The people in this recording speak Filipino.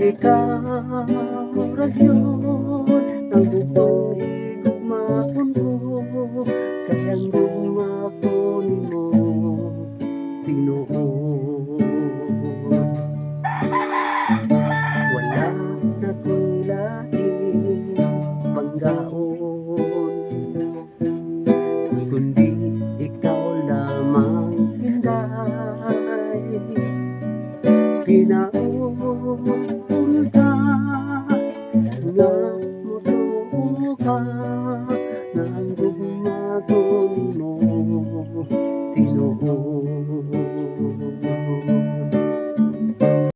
ikaw ra gyud ang bugtong higugmaon ko, kay ang gugma ko nimo tinuod. Wala na ko'y laing panggaon, kundi ikaw lamang inday. Pinauli ka nga